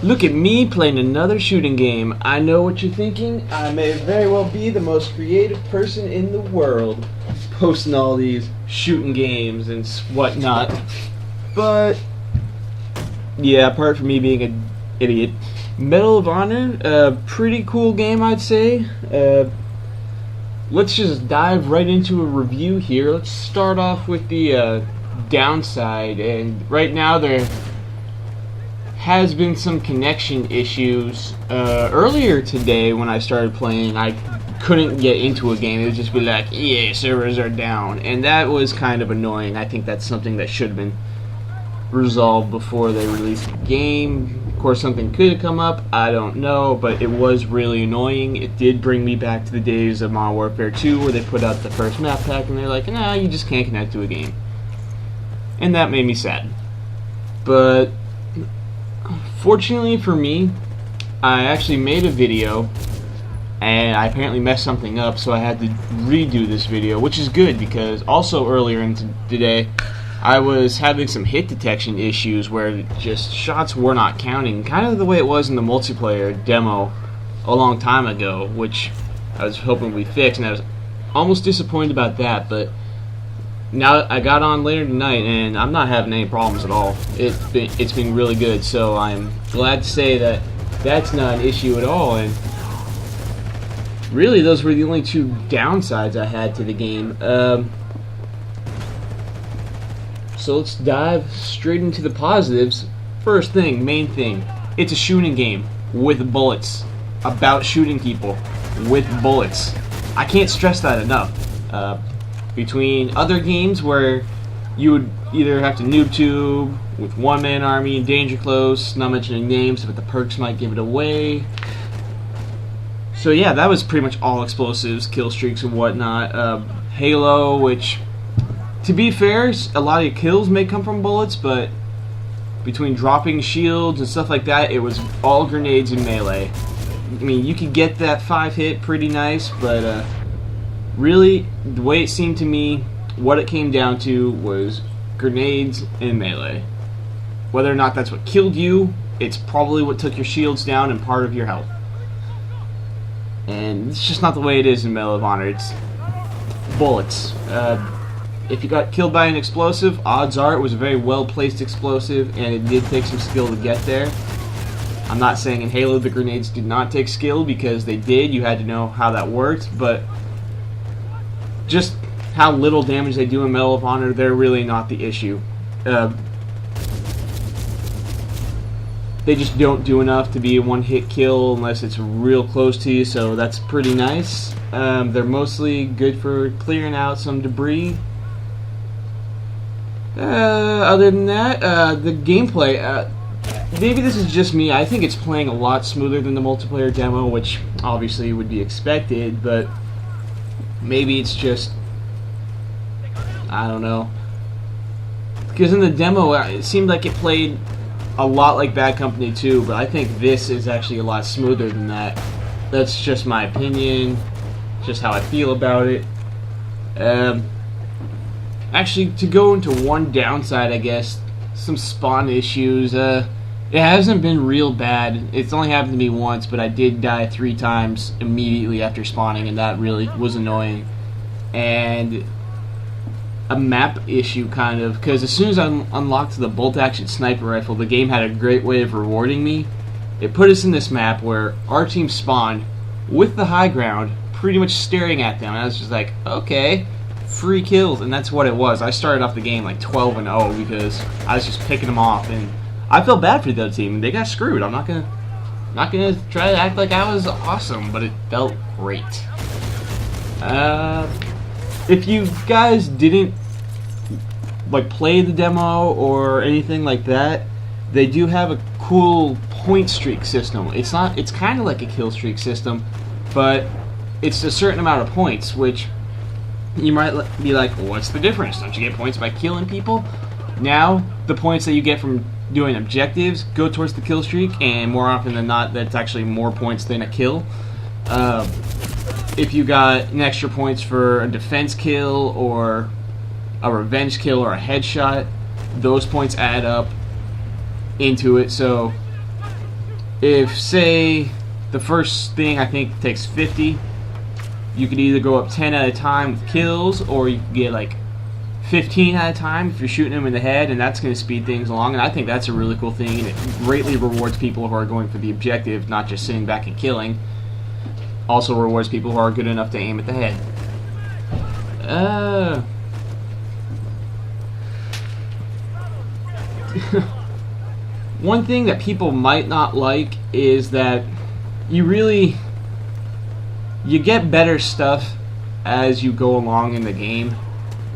Look at me playing another shooting game. I know what you're thinking. I may very well be the most creative person in the world, posting all these shooting games and whatnot. But, yeah, apart from me being an idiot, Medal of Honor, a pretty cool game, I'd say. Let's just dive right into a review here. Let's start off with the downside. And right now there has been some connection issues. Earlier today when I started playing, I couldn't get into a game. It would just be like, yeah, servers are down. And that was kind of annoying. I think that's something that should have been resolved before they released the game. Of course, something could have come up. I don't know, but it was really annoying. It did bring me back to the days of Modern Warfare 2 where they put out the first map pack and they're like, nah, you just can't connect to a game. And that made me sad. But fortunately for me, I actually made a video and I apparently messed something up, so I had to redo this video, which is good because also earlier in today I was having some hit detection issues where just shots were not counting, kind of the way it was in the multiplayer demo a long time ago, which I was hoping we fixed, and I was almost disappointed about that. But now I got on later tonight and I'm not having any problems at all. It's been really good, so I'm glad to say that that's not an issue at all. And really, those were the only two downsides I had to the game. So let's dive straight into the positives. First thing, main thing, it's a shooting game with bullets, about shooting people with bullets. I can't stress that enough. Between other games where you would either have to noob tube with one-man army and danger close, not mentioning names, but the perks might give it away. So yeah, that was pretty much all explosives, kill streaks and whatnot. Halo, which, to be fair, a lot of your kills may come from bullets, but between dropping shields and stuff like that, it was all grenades and melee. I mean, you could get that 5-hit pretty nice, but really, the way it seemed to me, what it came down to was grenades and melee. Whether or not that's what killed you, it's probably what took your shields down and part of your health. And it's just not the way it is in Medal of Honor. It's bullets. If you got killed by an explosive, odds are it was a very well-placed explosive, and it did take some skill to get there. I'm not saying in Halo the grenades did not take skill, because they did. You had to know how that worked, but just how little damage they do in Medal of Honor, they're really not the issue. They just don't do enough to be a one-hit kill unless it's real close to you, so that's pretty nice. They're mostly good for clearing out some debris. Other than that, the gameplay, maybe this is just me, I think it's playing a lot smoother than the multiplayer demo, which obviously would be expected, but maybe it's just, I don't know. Because in the demo, it seemed like it played a lot like Bad Company 2, but I think this is actually a lot smoother than that. That's just my opinion, just how I feel about it. Actually, to go into one downside, I guess, some spawn issues. It hasn't been real bad. It's only happened to me once, but I did die 3 times immediately after spawning, and that really was annoying. And a map issue, kind of, because as soon as I unlocked the bolt-action sniper rifle, the game had a great way of rewarding me. It put us in this map where our team spawned with the high ground, pretty much staring at them, and I was just like, okay, free kills, and that's what it was. I started off the game like 12-0 because I was just picking them off, and I felt bad for the other team. They got screwed. I'm not gonna try to act like I was awesome, but it felt great. If you guys didn't like play the demo or anything like that, they do have a cool point streak system. It's kind of like a kill streak system, but it's a certain amount of points, which you might be like, well, what's the difference? Don't you get points by killing people? Now, the points that you get from doing objectives go towards the kill streak, and more often than not, that's actually more points than a kill. If you got an extra points for a defense kill or a revenge kill or a headshot, those points add up into it. So if, say, the first thing I think takes 50, you could either go up 10 at a time with kills, or you could get like 15 at a time if you're shooting them in the head, and that's going to speed things along. And I think that's a really cool thing, and it greatly rewards people who are going for the objective, not just sitting back and killing. Also rewards people who are good enough to aim at the head. One thing that people might not like is that you get better stuff as you go along in the game,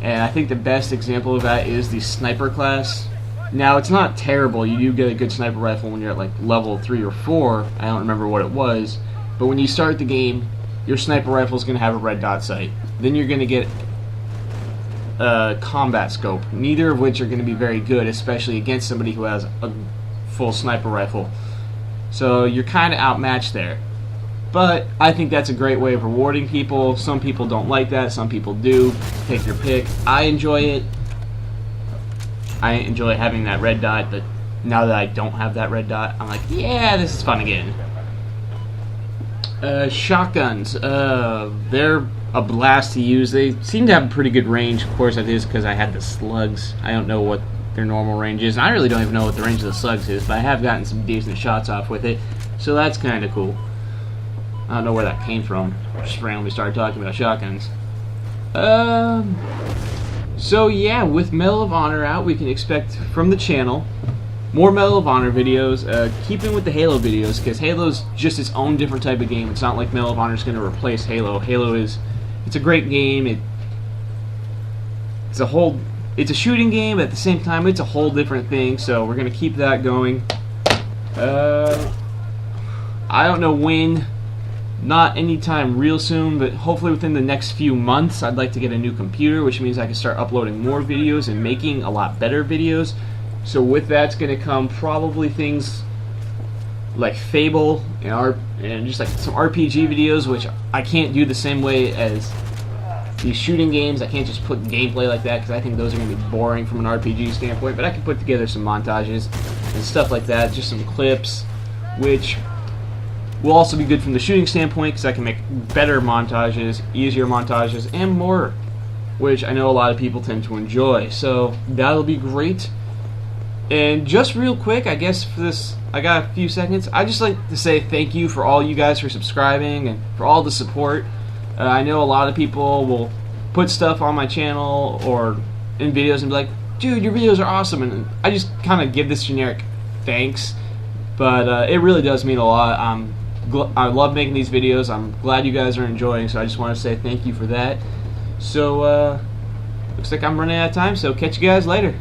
and I think the best example of that is the sniper class. Now, it's not terrible. You do get a good sniper rifle when you're at like level 3 or 4. I don't remember what it was, but when you start the game, your sniper rifle is going to have a red dot sight. Then you're going to get a combat scope, neither of which are going to be very good, especially against somebody who has a full sniper rifle. So you're kind of outmatched there. But I think that's a great way of rewarding people. Some people don't like that, some people do. Take your pick. I enjoy it. I enjoy having that red dot, but now that I don't have that red dot, I'm like, yeah, this is fun again. Shotguns. They're a blast to use. They seem to have a pretty good range. Of course, that is because I had the slugs. I don't know what their normal range is. And I really don't even know what the range of the slugs is, but I have gotten some decent shots off with it, so that's kind of cool. I don't know where that came from. Just randomly started talking about shotguns. So yeah, with Medal of Honor out, we can expect from the channel more Medal of Honor videos, keeping with the Halo videos, because Halo's just its own different type of game. It's not like Medal of Honor is going to replace Halo. It's a great game. It's a shooting game, but at the same time, it's a whole different thing, so we're going to keep that going. I don't know when, not anytime real soon, but hopefully within the next few months, I'd like to get a new computer, which means I can start uploading more videos and making a lot better videos. So with that's going to come probably things like Fable and just like some RPG videos, which I can't do the same way as these shooting games. I can't just put gameplay like that because I think those are going to be boring from an RPG standpoint, but I can put together some montages and stuff like that, just some clips, which will also be good from the shooting standpoint because I can make better montages, easier montages, and more, which I know a lot of people tend to enjoy. So that'll be great. And just real quick, I guess for this, I got a few seconds. I'd just like to say thank you for all you guys for subscribing and for all the support. I know a lot of people will put stuff on my channel or in videos and be like, dude, your videos are awesome, and I just kind of give this generic thanks, but it really does mean a lot. I love making these videos. I'm glad you guys are enjoying, so I just want to say thank you for that. So looks like I'm running out of time, so catch you guys later.